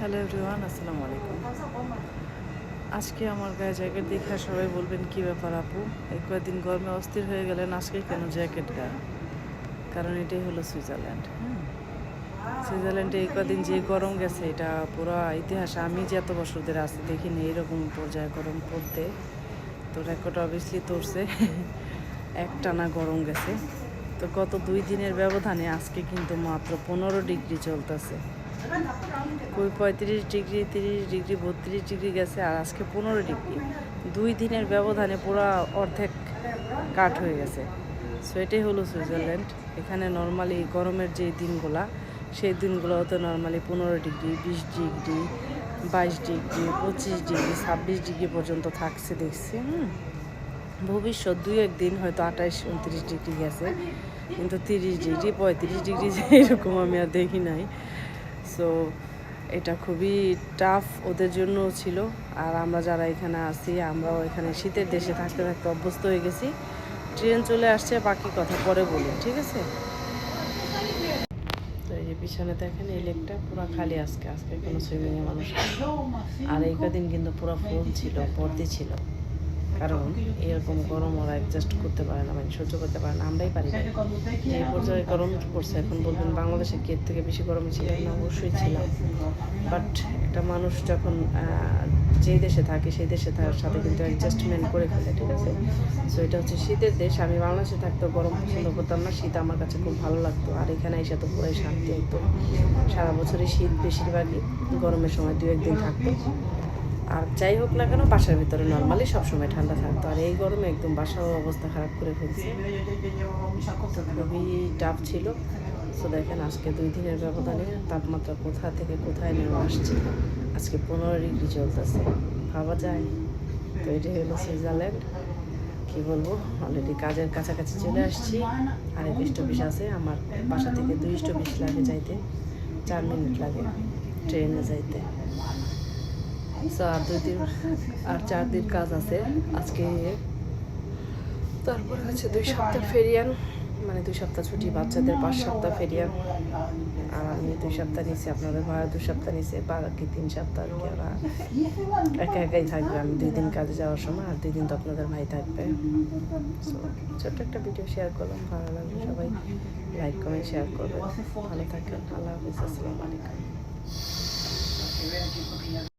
Hello everyone, আসসালামু আলাইকুম। আজকে আমার গায়ে জ্যাকেট দেখে সবাই বলবেন কী ব্যাপার আপু, এই কয়েকদিন গরমে অস্থির হয়ে গেলেন, আজকে কেন জ্যাকেট গায়ে? কারণ এটাই হলো সুইজারল্যান্ড। সুইজারল্যান্ডে এই কদিন যে গরম গেছে এটা পুরো ইতিহাস, আমি যে এত বছর ধরে আসতে দেখিনি এরকম পর্যায়ে গরম পড়তে। তো রেকর্ড অবভিয়াসলি তোরছে একটানা গরম গেছে। তো গত 2 দিনের ব্যবধানে আজকে কিন্তু মাত্র 15 ডিগ্রি চলতেছে। কই 35 ডিগ্রি, 30 ডিগ্রি, 32 ডিগ্রি গেছে, আর আজকে 15 ডিগ্রি। 2 দিনের ব্যবধানে পুরো অর্ধেক কাট হয়ে গেছে। সো এটাই হলো সুইজারল্যান্ড। এখানে নর্মালি গরমের যে দিনগুলা, সেই দিনগুলোতে normally 15 degree, 20 degree, 22 degree, 25 degree, 26 degree পর্যন্ত থাকছে দেখছি। ভবিষ্যৎ 2-1 দিন হয়তো 28-29 ডিগ্রি গেছে, কিন্তু 30 ডিগ্রি, 35 ডিগ্রি এরকম আমি আর দেখি নাই। সো এটা খুবই টাফ ওদের জন্যও ছিল, আর আমরা যারা এখানে আছি আমরাও এখানে শীতের দেশে থাকতে থাকতে অভ্যস্ত হয়ে গেছি। ট্রেন চলে আসছে, বাকি কথা পরে বলি, ঠিক আছে? তো এই যে পিছনে দেখেন এই লেকটা পুরো খালি, আজকে কোনো সুইমিংয়ে মানুষ নেই। আর এই কদিন কিন্তু পুরো ফুল ছিল, ভর্তি ছিল, কারণ এরকম গরম ওরা অ্যাডজাস্ট করতে পারে না, মানে সহ্য করতে পারে না, আমরাই পারি না। এই পর্যায়ে গরম পড়ছে, এখন বলবেন বাংলাদেশে কি এর থেকে বেশি গরমে ছিলাম না? অবশ্যই ছিলাম। বাট একটা মানুষ যখন যেই দেশে থাকে সেই দেশে তার সাথে কিন্তু অ্যাডজাস্টমেন্ট করে ফেলে, ঠিক আছে? সো এটা হচ্ছে শীতের দেশ। আমি বাংলাদেশে থাকতেও গরম পছন্দ করতাম না, শীত আমার কাছে খুব ভালো লাগতো। আর এখানে এসে তো পুরাই শান্তি, একদম সারা বছরই শীত, বেশিরভাগই গরমের সময় 2-1 দিন থাকতো। আর যাই হোক না কেন, বাসার ভিতরে নর্মালি সবসময় ঠান্ডা থাকতো, আর এই গরমে একদম বাসাও অবস্থা খারাপ করে ফেলছে। খুবই টাফ ছিল। সো দেখেন আজকে 2 দিনের ব্যবধানে তাপমাত্রা কোথা থেকে কোথায় নেমে আসছে। আজকে 15 ডিগ্রি চলতেছে, ভাবা যায়? তো এটাই হলো সুইজারল্যান্ড। কী বলবো, অলরেডি কাজের কাছাকাছি চলে আসছি। আর 1 আছে, আমার বাসা থেকে 2 লাগে যাইতে, 4 মিনিট লাগে ট্রেনে যাইতে। সো আর 2 দিন, আর 4 দিন কাজ আছে আজকে। তারপরে হচ্ছে 2 সপ্তাহ ফেরিয়ান, মানে 2 সপ্তাহ ছুটি, বাচ্চাদের 5 সপ্তাহ ফেরিয়ান। আর আমি 2 সপ্তাহ নিয়েছি, আপনাদের ভাড়া 2 সপ্তাহ নিয়েছি, বাকি 3 সপ্তাহ আর কি ওরা একাই থাকবে। আমি 2 দিন কাজে যাওয়ার সময়, আর 2 দিন তো আপনাদের ভাই থাকবে। সো ছোট্ট একটা ভিডিও শেয়ার করলাম, ভালো লাগলো সবাই লাইক কমেন্ট শেয়ার করবেন। ভালো থাকেন, আল্লাহ হাফিজ, আসসালামু আলাইকুম।